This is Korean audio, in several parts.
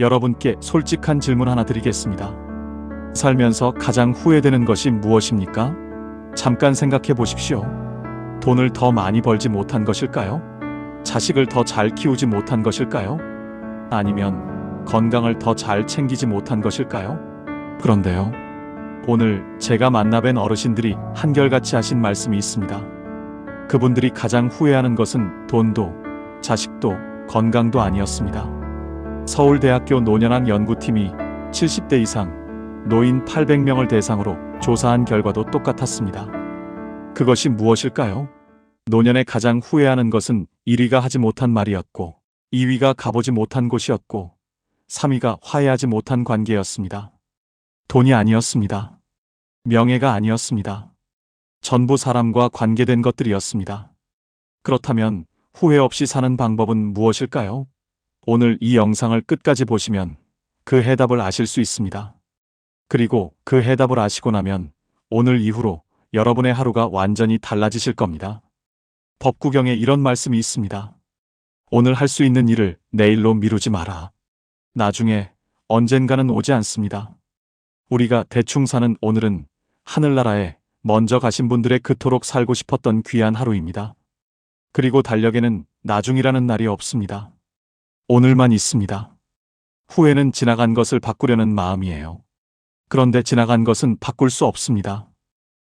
여러분께 솔직한 질문 하나 드리겠습니다. 살면서 가장 후회되는 것이 무엇입니까? 잠깐 생각해 보십시오. 돈을 더 많이 벌지 못한 것일까요? 자식을 더 잘 키우지 못한 것일까요? 아니면 건강을 더 잘 챙기지 못한 것일까요? 그런데요, 오늘 제가 만나뵌 어르신들이 한결같이 하신 말씀이 있습니다. 그분들이 가장 후회하는 것은 돈도, 자식도, 건강도 아니었습니다. 서울대학교 노년학 연구팀이 70대 이상 노인 800명을 대상으로 조사한 결과도 똑같았습니다. 그것이 무엇일까요? 노년에 가장 후회하는 것은 1위가 하지 못한 말이었고, 2위가 가보지 못한 곳이었고, 3위가 화해하지 못한 관계였습니다. 돈이 아니었습니다. 명예가 아니었습니다. 전부 사람과 관계된 것들이었습니다. 그렇다면 후회 없이 사는 방법은 무엇일까요? 오늘 이 영상을 끝까지 보시면 그 해답을 아실 수 있습니다. 그리고 그 해답을 아시고 나면 오늘 이후로 여러분의 하루가 완전히 달라지실 겁니다. 법구경에 이런 말씀이 있습니다. 오늘 할 수 있는 일을 내일로 미루지 마라. 나중에 언젠가는 오지 않습니다. 우리가 대충 사는 오늘은 하늘나라에 먼저 가신 분들의 그토록 살고 싶었던 귀한 하루입니다. 그리고 달력에는 나중이라는 날이 없습니다. 오늘만 있습니다. 후회는 지나간 것을 바꾸려는 마음이에요. 그런데 지나간 것은 바꿀 수 없습니다.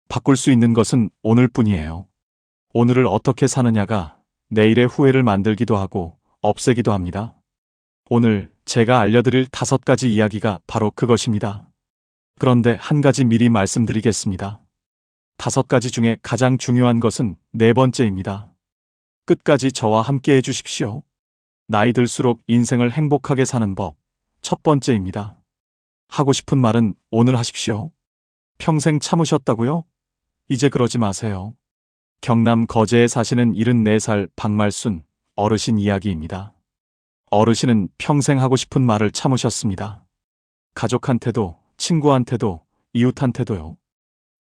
바꿀 수 있는 것은 오늘뿐이에요. 오늘을 어떻게 사느냐가 내일의 후회를 만들기도 하고 없애기도 합니다. 오늘 제가 알려드릴 5가지 이야기가 바로 그것입니다. 그런데 한 가지 미리 말씀드리겠습니다. 5가지 중에 가장 중요한 것은 4번째입니다. 끝까지 저와 함께 해주십시오. 나이 들수록 인생을 행복하게 사는 법, 1번째입니다. 하고 싶은 말은 오늘 하십시오. 평생 참으셨다고요? 이제 그러지 마세요. 경남 거제에 사시는 74살 박말순 어르신 이야기입니다. 어르신은 평생 하고 싶은 말을 참으셨습니다. 가족한테도, 친구한테도, 이웃한테도요.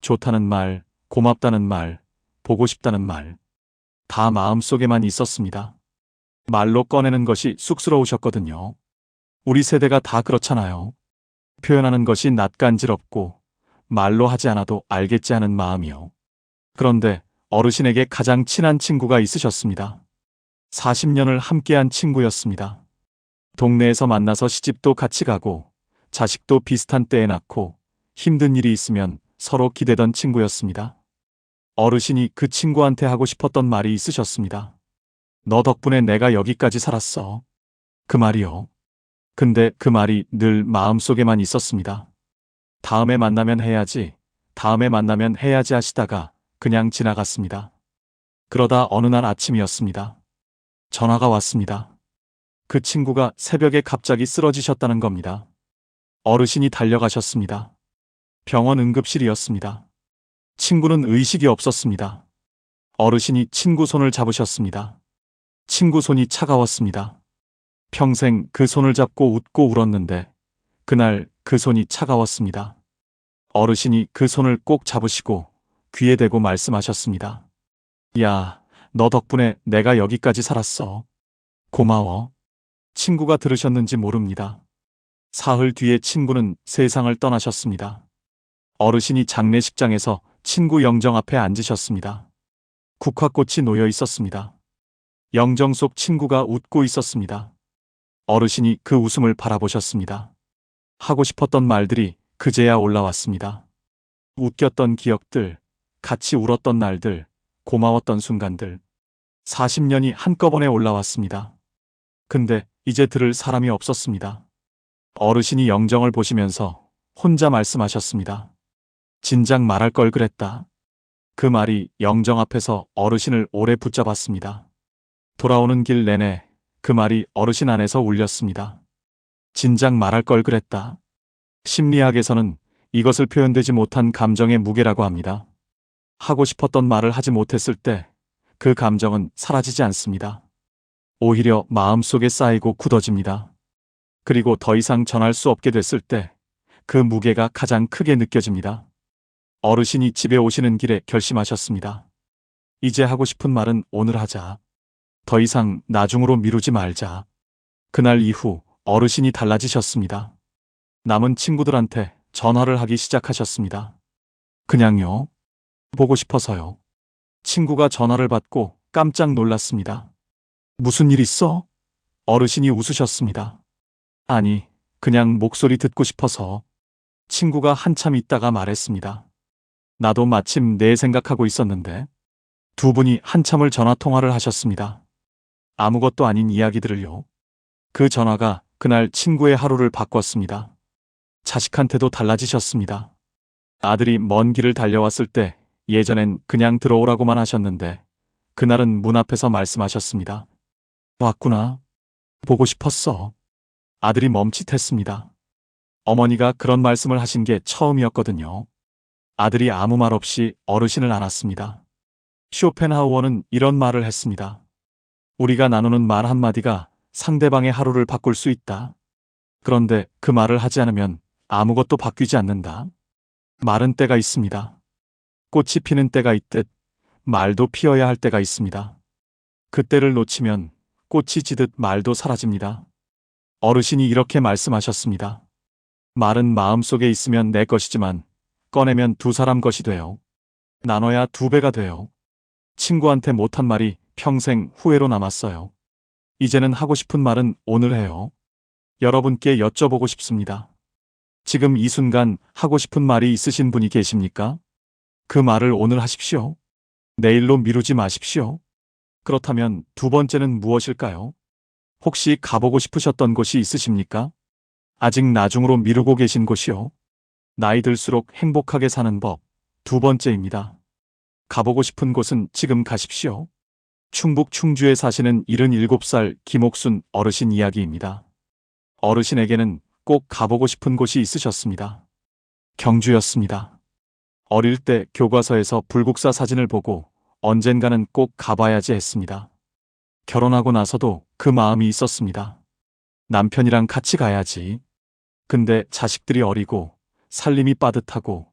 좋다는 말, 고맙다는 말, 보고 싶다는 말, 다 마음속에만 있었습니다. 말로 꺼내는 것이 쑥스러우셨거든요. 우리 세대가 다 그렇잖아요. 표현하는 것이 낯간지럽고 말로 하지 않아도 알겠지 하는 마음이요. 그런데 어르신에게 가장 친한 친구가 있으셨습니다. 40년을 함께한 친구였습니다. 동네에서 만나서 시집도 같이 가고 자식도 비슷한 때에 낳고 힘든 일이 있으면 서로 기대던 친구였습니다. 어르신이 그 친구한테 하고 싶었던 말이 있으셨습니다. 너 덕분에 내가 여기까지 살았어. 그 말이요. 근데 그 말이 늘 마음속에만 있었습니다. 다음에 만나면 해야지, 다음에 만나면 해야지 하시다가 그냥 지나갔습니다. 그러다 어느 날 아침이었습니다. 전화가 왔습니다. 그 친구가 새벽에 갑자기 쓰러지셨다는 겁니다. 어르신이 달려가셨습니다. 병원 응급실이었습니다. 친구는 의식이 없었습니다. 어르신이 친구 손을 잡으셨습니다. 친구 손이 차가웠습니다. 평생 그 손을 잡고 웃고 울었는데 그날 그 손이 차가웠습니다. 어르신이 그 손을 꼭 잡으시고 귀에 대고 말씀하셨습니다. 야, 너 덕분에 내가 여기까지 살았어. 고마워. 친구가 들으셨는지 모릅니다. 사흘 뒤에 친구는 세상을 떠나셨습니다. 어르신이 장례식장에서 친구 영정 앞에 앉으셨습니다. 국화꽃이 놓여 있었습니다. 영정 속 친구가 웃고 있었습니다. 어르신이 그 웃음을 바라보셨습니다. 하고 싶었던 말들이 그제야 올라왔습니다. 웃겼던 기억들, 같이 울었던 날들, 고마웠던 순간들. 40년이 한꺼번에 올라왔습니다. 근데 이제 들을 사람이 없었습니다. 어르신이 영정을 보시면서 혼자 말씀하셨습니다. 진작 말할 걸 그랬다. 그 말이 영정 앞에서 어르신을 오래 붙잡았습니다. 돌아오는 길 내내 그 말이 어르신 안에서 울렸습니다. 진작 말할 걸 그랬다. 심리학에서는 이것을 표현되지 못한 감정의 무게라고 합니다. 하고 싶었던 말을 하지 못했을 때 그 감정은 사라지지 않습니다. 오히려 마음속에 쌓이고 굳어집니다. 그리고 더 이상 전할 수 없게 됐을 때 그 무게가 가장 크게 느껴집니다. 어르신이 집에 오시는 길에 결심하셨습니다. 이제 하고 싶은 말은 오늘 하자. 더 이상 나중으로 미루지 말자. 그날 이후 어르신이 달라지셨습니다. 남은 친구들한테 전화를 하기 시작하셨습니다. 그냥요. 보고 싶어서요. 친구가 전화를 받고 깜짝 놀랐습니다. 무슨 일 있어? 어르신이 웃으셨습니다. 아니, 그냥 목소리 듣고 싶어서. 친구가 한참 있다가 말했습니다. 나도 마침 내 생각하고 있었는데. 두 분이 한참을 전화 통화를 하셨습니다. 아무것도 아닌 이야기들을요. 그 전화가 그날 친구의 하루를 바꿨습니다. 자식한테도 달라지셨습니다. 아들이 먼 길을 달려왔을 때 예전엔 그냥 들어오라고만 하셨는데 그날은 문 앞에서 말씀하셨습니다. 왔구나. 보고 싶었어. 아들이 멈칫했습니다. 어머니가 그런 말씀을 하신 게 처음이었거든요. 아들이 아무 말 없이 어르신을 안았습니다. 쇼펜하우어는 이런 말을 했습니다. 우리가 나누는 말 한마디가 상대방의 하루를 바꿀 수 있다. 그런데 그 말을 하지 않으면 아무것도 바뀌지 않는다. 말은 때가 있습니다. 꽃이 피는 때가 있듯 말도 피어야 할 때가 있습니다. 그때를 놓치면 꽃이 지듯 말도 사라집니다. 어르신이 이렇게 말씀하셨습니다. 말은 마음속에 있으면 내 것이지만 꺼내면 두 사람 것이 돼요. 나눠야 두 배가 돼요. 친구한테 못한 말이 평생 후회로 남았어요. 이제는 하고 싶은 말은 오늘 해요. 여러분께 여쭤보고 싶습니다. 지금 이 순간 하고 싶은 말이 있으신 분이 계십니까? 그 말을 오늘 하십시오. 내일로 미루지 마십시오. 그렇다면 두 번째는 무엇일까요? 혹시 가보고 싶으셨던 곳이 있으십니까? 아직 나중으로 미루고 계신 곳이요. 나이 들수록 행복하게 사는 법, 두 번째입니다. 가보고 싶은 곳은 지금 가십시오. 충북 충주에 사시는 77살 김옥순 어르신 이야기입니다. 어르신에게는 꼭 가보고 싶은 곳이 있으셨습니다. 경주였습니다. 어릴 때 교과서에서 불국사 사진을 보고 언젠가는 꼭 가봐야지 했습니다. 결혼하고 나서도 그 마음이 있었습니다. 남편이랑 같이 가야지. 근데 자식들이 어리고 살림이 빠듯하고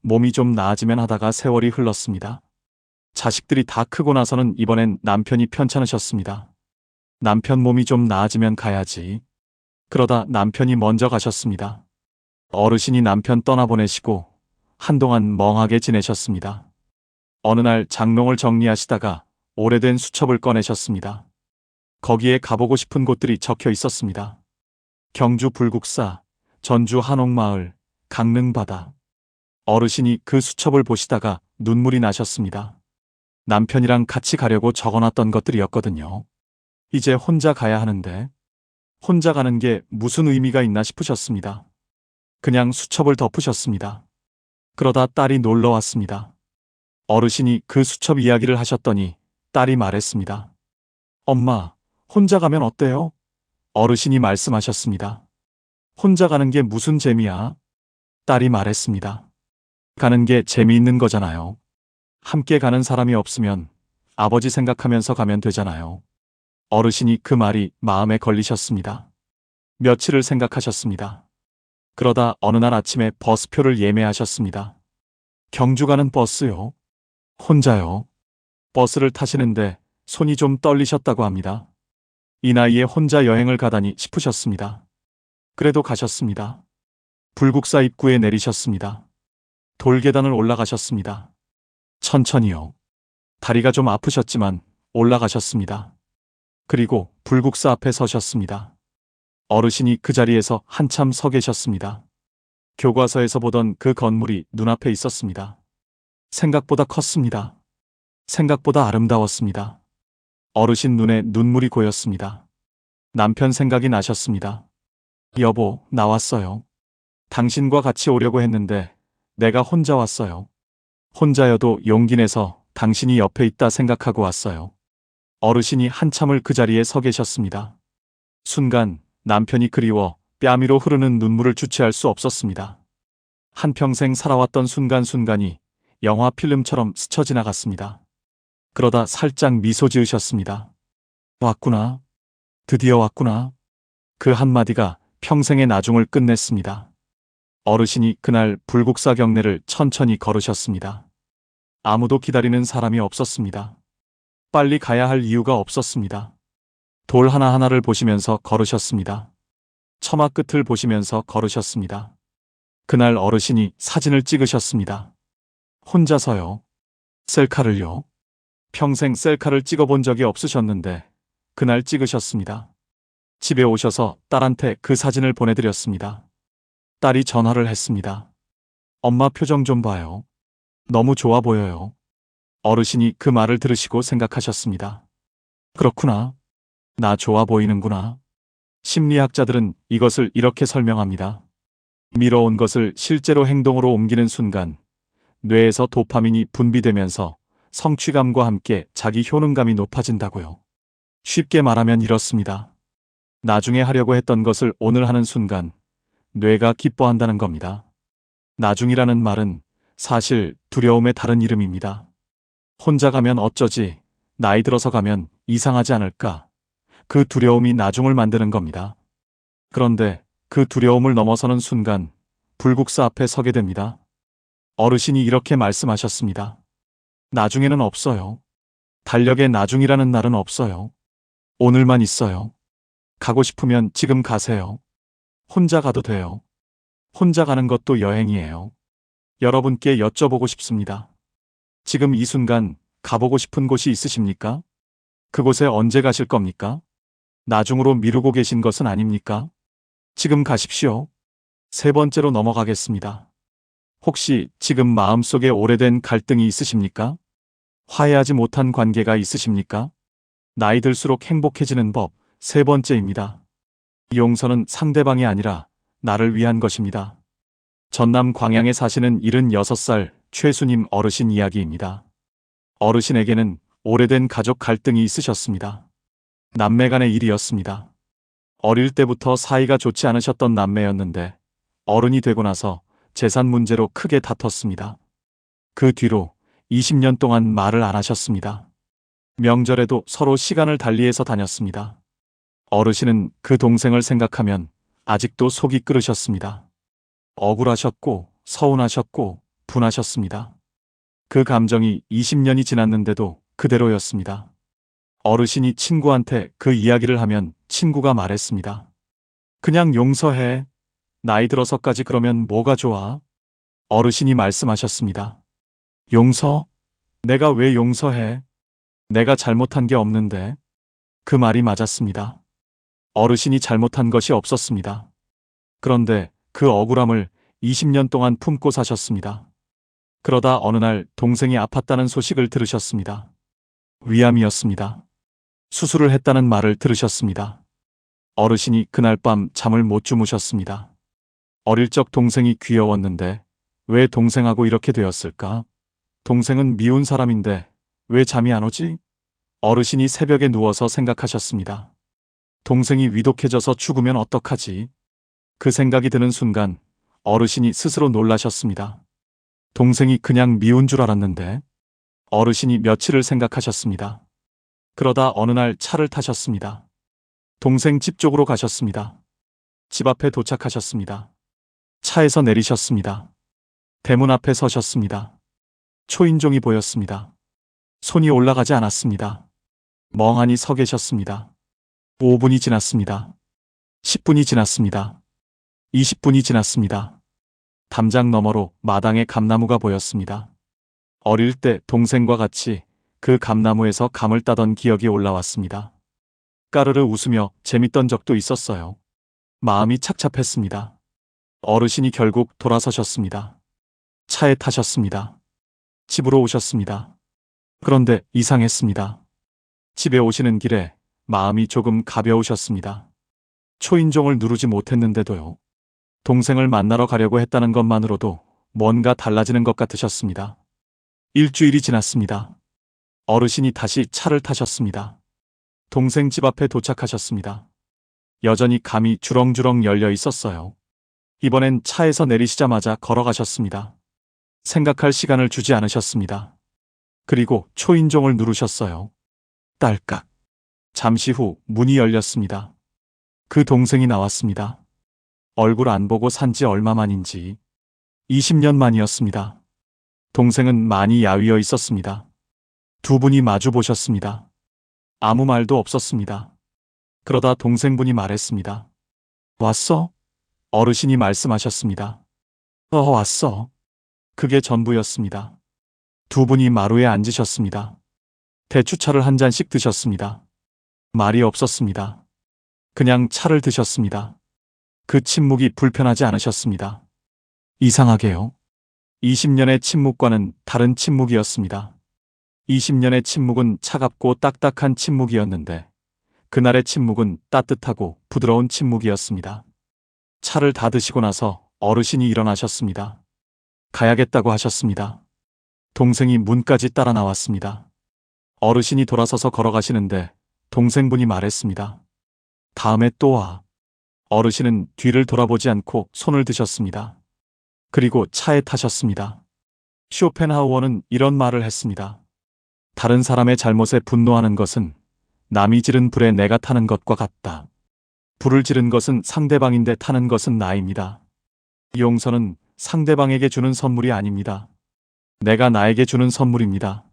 몸이 좀 나아지면 하다가 세월이 흘렀습니다. 자식들이 다 크고 나서는 이번엔 남편이 편찮으셨습니다. 남편 몸이 좀 나아지면 가야지. 그러다 남편이 먼저 가셨습니다. 어르신이 남편 떠나보내시고 한동안 멍하게 지내셨습니다. 어느 날 장롱을 정리하시다가 오래된 수첩을 꺼내셨습니다. 거기에 가보고 싶은 곳들이 적혀 있었습니다. 경주 불국사, 전주 한옥마을, 강릉바다. 어르신이 그 수첩을 보시다가 눈물이 나셨습니다. 남편이랑 같이 가려고 적어놨던 것들이었거든요. 이제 혼자 가야 하는데 혼자 가는 게 무슨 의미가 있나 싶으셨습니다. 그냥 수첩을 덮으셨습니다. 그러다 딸이 놀러 왔습니다. 어르신이 그 수첩 이야기를 하셨더니 딸이 말했습니다. 엄마, 혼자 가면 어때요? 어르신이 말씀하셨습니다. 혼자 가는 게 무슨 재미야? 딸이 말했습니다. 가는 게 재미있는 거잖아요. 함께 가는 사람이 없으면 아버지 생각하면서 가면 되잖아요. 어르신이 그 말이 마음에 걸리셨습니다. 며칠을 생각하셨습니다. 그러다 어느 날 아침에 버스표를 예매하셨습니다. 경주 가는 버스요. 혼자요. 버스를 타시는데 손이 좀 떨리셨다고 합니다. 이 나이에 혼자 여행을 가다니 싶으셨습니다. 그래도 가셨습니다. 불국사 입구에 내리셨습니다. 돌계단을 올라가셨습니다. 천천히요. 다리가 좀 아프셨지만 올라가셨습니다. 그리고 불국사 앞에 서셨습니다. 어르신이 그 자리에서 한참 서 계셨습니다. 교과서에서 보던 그 건물이 눈앞에 있었습니다. 생각보다 컸습니다. 생각보다 아름다웠습니다. 어르신 눈에 눈물이 고였습니다. 남편 생각이 나셨습니다. 여보, 나왔어요. 당신과 같이 오려고 했는데 내가 혼자 왔어요. 혼자여도 용기 내서 당신이 옆에 있다 생각하고 왔어요. 어르신이 한참을 그 자리에 서 계셨습니다. 순간 남편이 그리워 뺨위로 흐르는 눈물을 주체할 수 없었습니다. 한평생 살아왔던 순간순간이 영화 필름처럼 스쳐 지나갔습니다. 그러다 살짝 미소 지으셨습니다. 왔구나. 드디어 왔구나. 그 한마디가 평생의 나중을 끝냈습니다. 어르신이 그날 불국사 경내를 천천히 걸으셨습니다. 아무도 기다리는 사람이 없었습니다. 빨리 가야 할 이유가 없었습니다. 돌 하나하나를 보시면서 걸으셨습니다. 처마 끝을 보시면서 걸으셨습니다. 그날 어르신이 사진을 찍으셨습니다. 혼자서요. 셀카를요. 평생 셀카를 찍어본 적이 없으셨는데 그날 찍으셨습니다. 집에 오셔서 딸한테 그 사진을 보내드렸습니다. 딸이 전화를 했습니다. 엄마 표정 좀 봐요. 너무 좋아 보여요. 어르신이 그 말을 들으시고 생각하셨습니다. 그렇구나. 나 좋아 보이는구나. 심리학자들은 이것을 이렇게 설명합니다. 미뤄온 것을 실제로 행동으로 옮기는 순간 뇌에서 도파민이 분비되면서 성취감과 함께 자기 효능감이 높아진다고요. 쉽게 말하면 이렇습니다. 나중에 하려고 했던 것을 오늘 하는 순간 뇌가 기뻐한다는 겁니다. 나중이라는 말은 사실 두려움의 다른 이름입니다. 혼자 가면 어쩌지, 나이 들어서 가면 이상하지 않을까, 그 두려움이 나중을 만드는 겁니다. 그런데 그 두려움을 넘어서는 순간 불국사 앞에 서게 됩니다. 어르신이 이렇게 말씀하셨습니다. 나중에는 없어요. 달력에 나중이라는 날은 없어요. 오늘만 있어요. 가고 싶으면 지금 가세요. 혼자 가도 돼요. 혼자 가는 것도 여행이에요. 여러분께 여쭤보고 싶습니다. 지금 이 순간 가보고 싶은 곳이 있으십니까? 그곳에 언제 가실 겁니까? 나중으로 미루고 계신 것은 아닙니까? 지금 가십시오. 세 번째로 넘어가겠습니다. 혹시 지금 마음속에 오래된 갈등이 있으십니까? 화해하지 못한 관계가 있으십니까? 나이 들수록 행복해지는 법 세 번째입니다. 용서는 상대방이 아니라 나를 위한 것입니다. 전남 광양에 사시는 76살 최수님 어르신 이야기입니다. 어르신에게는 오래된 가족 갈등이 있으셨습니다. 남매 간의 일이었습니다. 어릴 때부터 사이가 좋지 않으셨던 남매였는데 어른이 되고 나서 재산 문제로 크게 다퉜습니다. 그 뒤로 20년 동안 말을 안 하셨습니다. 명절에도 서로 시간을 달리해서 다녔습니다. 어르신은 그 동생을 생각하면 아직도 속이 끓으셨습니다. 억울하셨고 서운하셨고 분하셨습니다. 그 감정이 20년이 지났는데도 그대로였습니다. 어르신이 친구한테 그 이야기를 하면 친구가 말했습니다. 그냥 용서해. 나이 들어서까지 그러면 뭐가 좋아? 어르신이 말씀하셨습니다. 용서? 내가 왜 용서해? 내가 잘못한 게 없는데. 그 말이 맞았습니다. 어르신이 잘못한 것이 없었습니다. 그런데 그 억울함을 20년 동안 품고 사셨습니다. 그러다 어느 날 동생이 아팠다는 소식을 들으셨습니다. 위암이었습니다. 수술을 했다는 말을 들으셨습니다. 어르신이 그날 밤 잠을 못 주무셨습니다. 어릴 적 동생이 귀여웠는데 왜 동생하고 이렇게 되었을까? 동생은 미운 사람인데 왜 잠이 안 오지? 어르신이 새벽에 누워서 생각하셨습니다. 동생이 위독해져서 죽으면 어떡하지? 그 생각이 드는 순간 어르신이 스스로 놀라셨습니다. 동생이 그냥 미운 줄 알았는데. 어르신이 며칠을 생각하셨습니다. 그러다 어느 날 차를 타셨습니다. 동생 집 쪽으로 가셨습니다. 집 앞에 도착하셨습니다. 차에서 내리셨습니다. 대문 앞에 서셨습니다. 초인종이 보였습니다. 손이 올라가지 않았습니다. 멍하니 서 계셨습니다. 5분이 지났습니다. 10분이 지났습니다. 20분이 지났습니다. 담장 너머로 마당에 감나무가 보였습니다. 어릴 때 동생과 같이 그 감나무에서 감을 따던 기억이 올라왔습니다. 까르르 웃으며 재밌던 적도 있었어요. 마음이 착잡했습니다. 어르신이 결국 돌아서셨습니다. 차에 타셨습니다. 집으로 오셨습니다. 그런데 이상했습니다. 집에 오시는 길에 마음이 조금 가벼우셨습니다. 초인종을 누르지 못했는데도요. 동생을 만나러 가려고 했다는 것만으로도 뭔가 달라지는 것 같으셨습니다. 일주일이 지났습니다. 어르신이 다시 차를 타셨습니다. 동생 집 앞에 도착하셨습니다. 여전히 감이 주렁주렁 열려 있었어요. 이번엔 차에서 내리시자마자 걸어가셨습니다. 생각할 시간을 주지 않으셨습니다. 그리고 초인종을 누르셨어요. 딸깍. 잠시 후 문이 열렸습니다. 그 동생이 나왔습니다. 얼굴 안 보고 산지 얼마 만인지 20년 만이었습니다. 동생은 많이 야위어 있었습니다. 두 분이 마주 보셨습니다. 아무 말도 없었습니다. 그러다 동생분이 말했습니다. 왔어? 어르신이 말씀하셨습니다. 왔어. 그게 전부였습니다. 두 분이 마루에 앉으셨습니다. 대추차를 한 잔씩 드셨습니다. 말이 없었습니다. 그냥 차를 드셨습니다. 그 침묵이 불편하지 않으셨습니다. 이상하게요. 20년의 침묵과는 다른 침묵이었습니다. 20년의 침묵은 차갑고 딱딱한 침묵이었는데 그날의 침묵은 따뜻하고 부드러운 침묵이었습니다. 차를 다 드시고 나서 어르신이 일어나셨습니다. 가야겠다고 하셨습니다. 동생이 문까지 따라 나왔습니다. 어르신이 돌아서서 걸어가시는데 동생분이 말했습니다. 다음에 또 와. 어르신은 뒤를 돌아보지 않고 손을 드셨습니다. 그리고 차에 타셨습니다. 쇼펜하우어는 이런 말을 했습니다. 다른 사람의 잘못에 분노하는 것은 남이 지른 불에 내가 타는 것과 같다. 불을 지른 것은 상대방인데 타는 것은 나입니다. 용서는 상대방에게 주는 선물이 아닙니다. 내가 나에게 주는 선물입니다.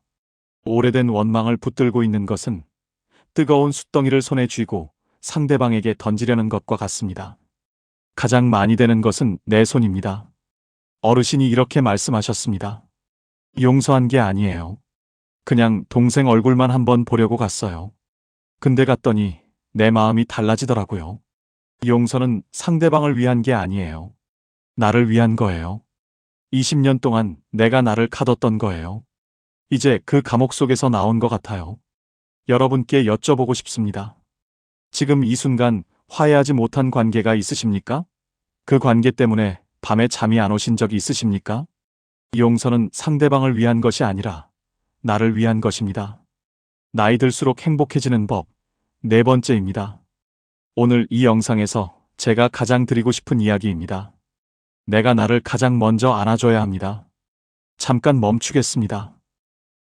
오래된 원망을 붙들고 있는 것은 뜨거운 숯덩이를 손에 쥐고 상대방에게 던지려는 것과 같습니다. 가장 많이 되는 것은 내 손입니다. 어르신이 이렇게 말씀하셨습니다. 용서한 게 아니에요. 그냥 동생 얼굴만 한번 보려고 갔어요. 근데 갔더니 내 마음이 달라지더라고요. 용서는 상대방을 위한 게 아니에요. 나를 위한 거예요. 20년 동안 내가 나를 가뒀던 거예요. 이제 그 감옥 속에서 나온 것 같아요. 여러분께 여쭤보고 싶습니다. 지금 이 순간 화해하지 못한 관계가 있으십니까? 그 관계 때문에 밤에 잠이 안 오신 적이 있으십니까? 용서는 상대방을 위한 것이 아니라 나를 위한 것입니다. 나이 들수록 행복해지는 법, 네 번째입니다. 오늘 이 영상에서 제가 가장 드리고 싶은 이야기입니다. 내가 나를 가장 먼저 안아줘야 합니다. 잠깐 멈추겠습니다.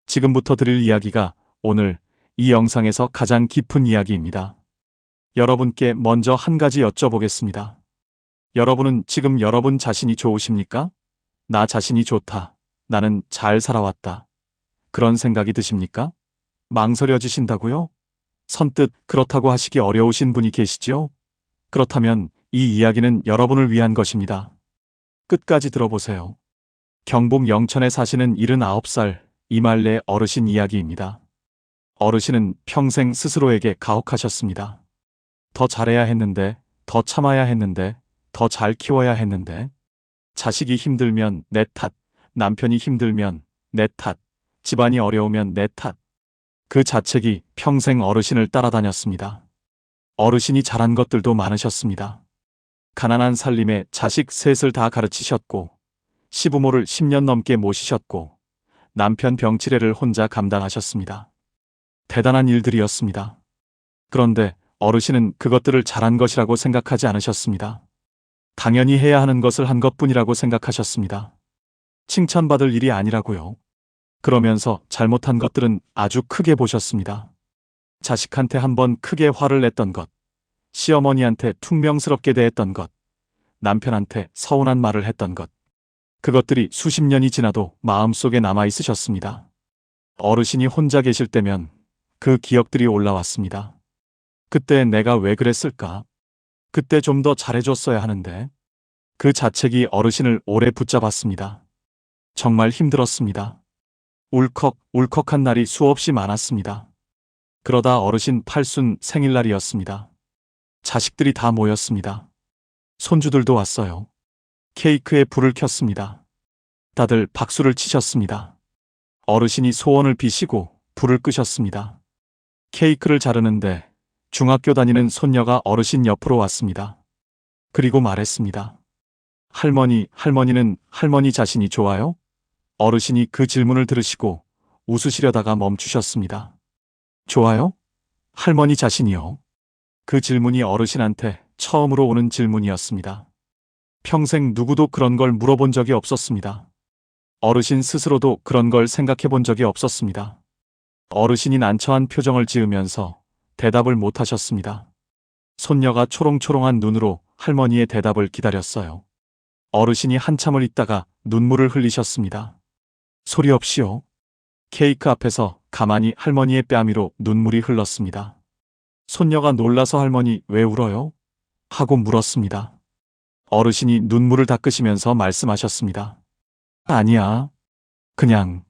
지금부터 드릴 이야기가 오늘 이 영상에서 가장 깊은 이야기입니다. 여러분께 먼저 한 가지 여쭤보겠습니다. 여러분은 지금 여러분 자신이 좋으십니까? 나 자신이 좋다. 나는 잘 살아왔다. 그런 생각이 드십니까? 망설여지신다고요? 선뜻 그렇다고 하시기 어려우신 분이 계시지요? 그렇다면 이 이야기는 여러분을 위한 것입니다. 끝까지 들어보세요. 경북 영천에 사시는 79살 이말래 어르신 이야기입니다. 어르신은 평생 스스로에게 가혹하셨습니다. 더 잘해야 했는데, 더 참아야 했는데, 더 잘 키워야 했는데, 자식이 힘들면 내 탓, 남편이 힘들면 내 탓, 집안이 어려우면 내 탓. 그 자책이 평생 어르신을 따라다녔습니다. 어르신이 잘한 것들도 많으셨습니다. 가난한 살림에 자식 셋을 다 가르치셨고, 시부모를 10년 넘게 모시셨고, 남편 병치레를 혼자 감당하셨습니다. 대단한 일들이었습니다. 그런데 어르신은 그것들을 잘한 것이라고 생각하지 않으셨습니다. 당연히 해야 하는 것을 한 것뿐이라고 생각하셨습니다. 칭찬받을 일이 아니라고요. 그러면서 잘못한 것들은 아주 크게 보셨습니다. 자식한테 한번 크게 화를 냈던 것, 시어머니한테 퉁명스럽게 대했던 것, 남편한테 서운한 말을 했던 것. 그것들이 수십 년이 지나도 마음속에 남아 있으셨습니다. 어르신이 혼자 계실 때면 그 기억들이 올라왔습니다. 그때 내가 왜 그랬을까? 그때 좀 더 잘해줬어야 하는데. 그 자책이 어르신을 오래 붙잡았습니다. 정말 힘들었습니다. 울컥한 날이 수없이 많았습니다. 그러다 어르신 팔순 생일날이었습니다. 자식들이 다 모였습니다. 손주들도 왔어요. 케이크에 불을 켰습니다. 다들 박수를 치셨습니다. 어르신이 소원을 비시고 불을 끄셨습니다. 케이크를 자르는데 중학교 다니는 손녀가 어르신 옆으로 왔습니다. 그리고 말했습니다. 할머니는 할머니 자신이 좋아요? 어르신이 그 질문을 들으시고 웃으시려다가 멈추셨습니다. 좋아요? 할머니 자신이요? 그 질문이 어르신한테 처음으로 오는 질문이었습니다. 평생 누구도 그런 걸 물어본 적이 없었습니다. 어르신 스스로도 그런 걸 생각해 본 적이 없었습니다. 어르신이 난처한 표정을 지으면서 대답을 못 하셨습니다. 손녀가 초롱초롱한 눈으로 할머니의 대답을 기다렸어요. 어르신이 한참을 있다가 눈물을 흘리셨습니다. 소리 없이요. 케이크 앞에서 가만히 할머니의 뺨 위로 눈물이 흘렀습니다. 손녀가 놀라서 할머니 왜 울어요? 하고 물었습니다. 어르신이 눈물을 닦으시면서 말씀하셨습니다. 아니야. 그냥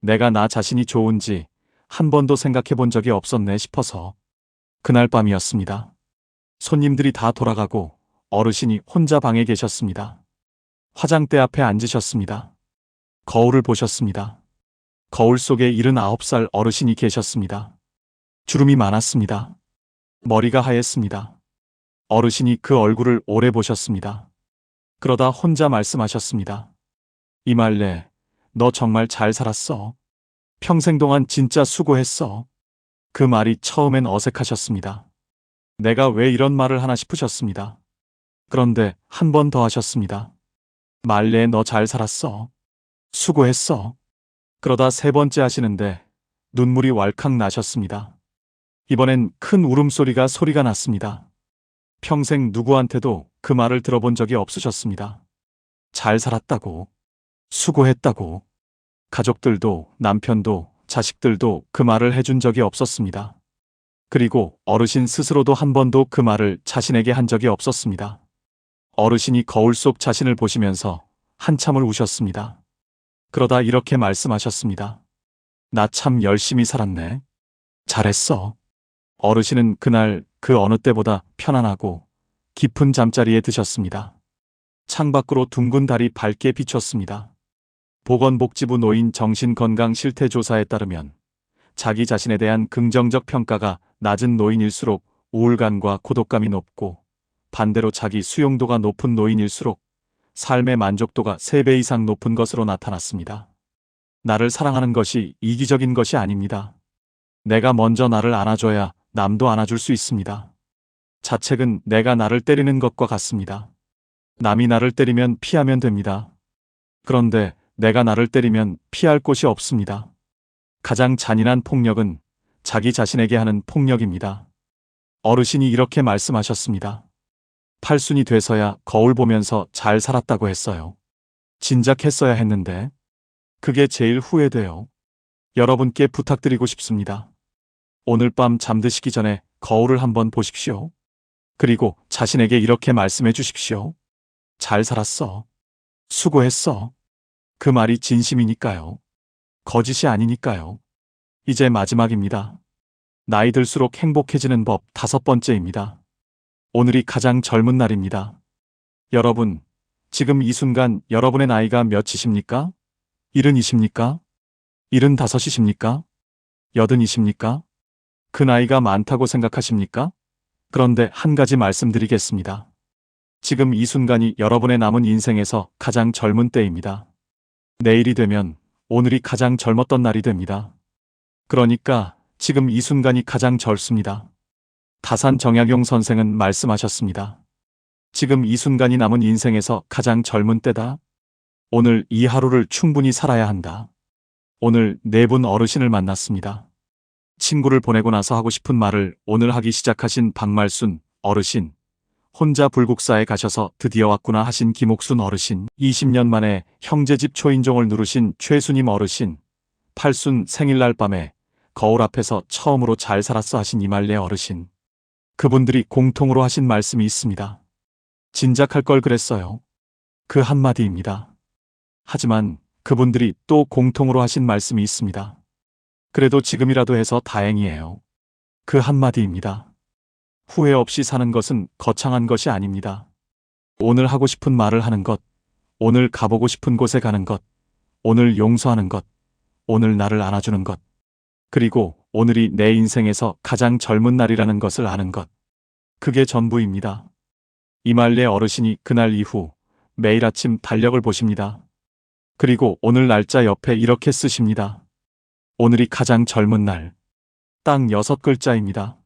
내가 나 자신이 좋은지 한 번도 생각해 본 적이 없었네 싶어서. 그날 밤이었습니다. 손님들이 다 돌아가고 어르신이 혼자 방에 계셨습니다. 화장대 앞에 앉으셨습니다. 거울을 보셨습니다. 거울 속에 79살 어르신이 계셨습니다. 주름이 많았습니다. 머리가 하였습니다. 어르신이 그 얼굴을 오래 보셨습니다. 그러다 혼자 말씀하셨습니다. 이말래, 너 정말 잘 살았어. 평생 동안 진짜 수고했어. 그 말이 처음엔 어색하셨습니다. 내가 왜 이런 말을 하나 싶으셨습니다. 그런데 한 번 더 하셨습니다. 말래, 너 잘 살았어. 수고했어. 그러다 세 번째 하시는데 눈물이 왈칵 나셨습니다. 이번엔 큰 소리가 났습니다. 평생 누구한테도 그 말을 들어본 적이 없으셨습니다. 잘 살았다고, 수고했다고, 가족들도 남편도 자식들도 그 말을 해준 적이 없었습니다. 그리고 어르신 스스로도 한 번도 그 말을 자신에게 한 적이 없었습니다. 어르신이 거울 속 자신을 보시면서 한참을 우셨습니다. 그러다 이렇게 말씀하셨습니다. 나 참 열심히 살았네. 잘했어. 어르신은 그날 그 어느 때보다 편안하고 깊은 잠자리에 드셨습니다. 창밖으로 둥근 달이 밝게 비쳤습니다. 보건복지부 노인 정신건강실태조사에 따르면 자기 자신에 대한 긍정적 평가가 낮은 노인일수록 우울감과 고독감이 높고, 반대로 자기 수용도가 높은 노인일수록 삶의 만족도가 3배 이상 높은 것으로 나타났습니다. 나를 사랑하는 것이 이기적인 것이 아닙니다. 내가 먼저 나를 안아줘야 남도 안아줄 수 있습니다. 자책은 내가 나를 때리는 것과 같습니다. 남이 나를 때리면 피하면 됩니다. 그런데 내가 나를 때리면 피할 곳이 없습니다. 가장 잔인한 폭력은 자기 자신에게 하는 폭력입니다. 어르신이 이렇게 말씀하셨습니다. 팔순이 돼서야 거울 보면서 잘 살았다고 했어요. 진작 했어야 했는데. 그게 제일 후회돼요. 여러분께 부탁드리고 싶습니다. 오늘 밤 잠드시기 전에 거울을 한번 보십시오. 그리고 자신에게 이렇게 말씀해 주십시오. 잘 살았어. 수고했어. 그 말이 진심이니까요. 거짓이 아니니까요. 이제 마지막입니다. 나이 들수록 행복해지는 법 5번째입니다. 오늘이 가장 젊은 날입니다. 여러분, 지금 이 순간 여러분의 나이가 몇이십니까? 70이십니까? 75이십니까? 80이십니까? 그 나이가 많다고 생각하십니까? 그런데 한 가지 말씀드리겠습니다. 지금 이 순간이 여러분의 남은 인생에서 가장 젊은 때입니다. 내일이 되면 오늘이 가장 젊었던 날이 됩니다. 그러니까 지금 이 순간이 가장 젊습니다. 다산 정약용 선생은 말씀하셨습니다. 지금 이 순간이 남은 인생에서 가장 젊은 때다. 오늘 이 하루를 충분히 살아야 한다. 오늘 4분 어르신을 만났습니다. 친구를 보내고 나서 하고 싶은 말을 오늘 하기 시작하신 박말순 어르신, 혼자 불국사에 가셔서 드디어 왔구나 하신 김옥순 어르신, 20년 만에 형제집 초인종을 누르신 최수님 어르신, 팔순 생일날 밤에 거울 앞에서 처음으로 잘 살았어 하신 이말래 어르신. 그분들이 공통으로 하신 말씀이 있습니다. 진작할 걸 그랬어요. 그 한마디입니다. 하지만 그분들이 또 공통으로 하신 말씀이 있습니다. 그래도 지금이라도 해서 다행이에요. 그 한마디입니다. 후회 없이 사는 것은 거창한 것이 아닙니다. 오늘 하고 싶은 말을 하는 것, 오늘 가보고 싶은 곳에 가는 것, 오늘 용서하는 것, 오늘 나를 안아주는 것, 그리고 오늘이 내 인생에서 가장 젊은 날이라는 것을 아는 것. 그게 전부입니다. 이말래 어르신이 그날 이후 매일 아침 달력을 보십니다. 그리고 오늘 날짜 옆에 이렇게 쓰십니다. 오늘이 가장 젊은 날. 딱 6글자입니다.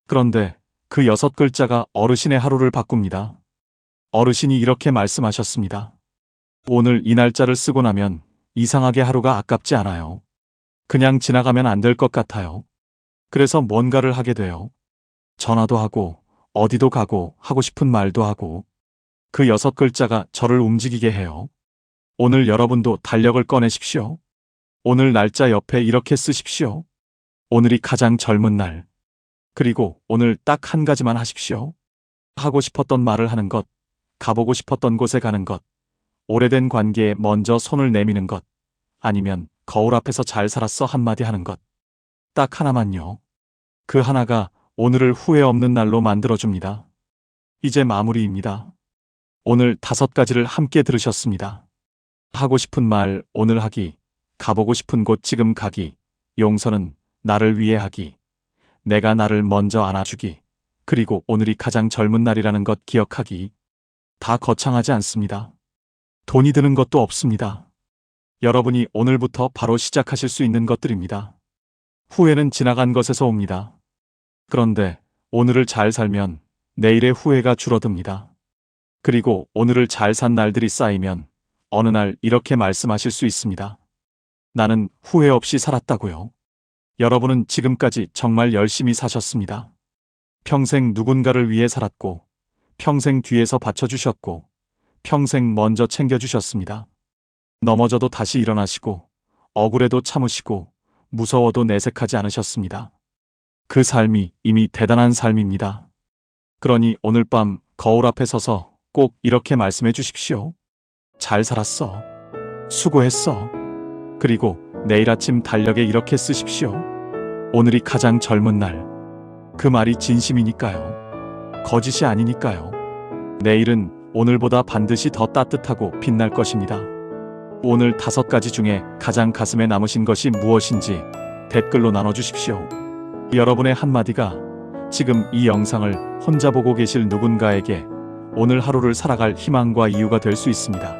그런데 그 6글자가 어르신의 하루를 바꿉니다. 어르신이 이렇게 말씀하셨습니다. 오늘 이 날짜를 쓰고 나면 이상하게 하루가 아깝지 않아요. 그냥 지나가면 안 될 것 같아요. 그래서 뭔가를 하게 돼요. 전화도 하고 어디도 가고 하고 싶은 말도 하고. 그 6글자가 저를 움직이게 해요. 오늘 여러분도 달력을 꺼내십시오. 오늘 날짜 옆에 이렇게 쓰십시오. 오늘이 가장 젊은 날. 그리고 오늘 딱 한 가지만 하십시오. 하고 싶었던 말을 하는 것, 가보고 싶었던 곳에 가는 것, 오래된 관계에 먼저 손을 내미는 것, 아니면 거울 앞에서 잘 살았어 한마디 하는 것. 딱 하나만요. 그 하나가 오늘을 후회 없는 날로 만들어줍니다. 이제 마무리입니다. 오늘 5가지를 함께 들으셨습니다. 하고 싶은 말 오늘 하기, 가보고 싶은 곳 지금 가기, 용서는 나를 위해 하기, 내가 나를 먼저 안아주기, 그리고 오늘이 가장 젊은 날이라는 것 기억하기. 다 거창하지 않습니다. 돈이 드는 것도 없습니다. 여러분이 오늘부터 바로 시작하실 수 있는 것들입니다. 후회는 지나간 것에서 옵니다. 그런데 오늘을 잘 살면 내일의 후회가 줄어듭니다. 그리고 오늘을 잘 산 날들이 쌓이면 어느 날 이렇게 말씀하실 수 있습니다. 나는 후회 없이 살았다고요. 여러분은 지금까지 정말 열심히 사셨습니다. 평생 누군가를 위해 살았고, 평생 뒤에서 받쳐주셨고, 평생 먼저 챙겨주셨습니다. 넘어져도 다시 일어나시고, 억울해도 참으시고, 무서워도 내색하지 않으셨습니다. 그 삶이 이미 대단한 삶입니다. 그러니 오늘 밤 거울 앞에 서서 꼭 이렇게 말씀해 주십시오. 잘 살았어. 수고했어. 그리고 내일 아침 달력에 이렇게 쓰십시오. 오늘이 가장 젊은 날. 그 말이 진심이니까요. 거짓이 아니니까요. 내일은 오늘보다 반드시 더 따뜻하고 빛날 것입니다. 오늘 5가지 중에 가장 가슴에 남으신 것이 무엇인지 댓글로 나눠주십시오. 여러분의 한마디가 지금 이 영상을 혼자 보고 계실 누군가에게 오늘 하루를 살아갈 희망과 이유가 될 수 있습니다.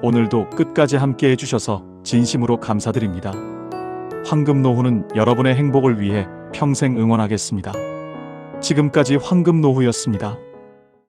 오늘도 끝까지 함께 해주셔서 진심으로 감사드립니다. 황금노후는 여러분의 행복을 위해 평생 응원하겠습니다. 지금까지 황금노후였습니다.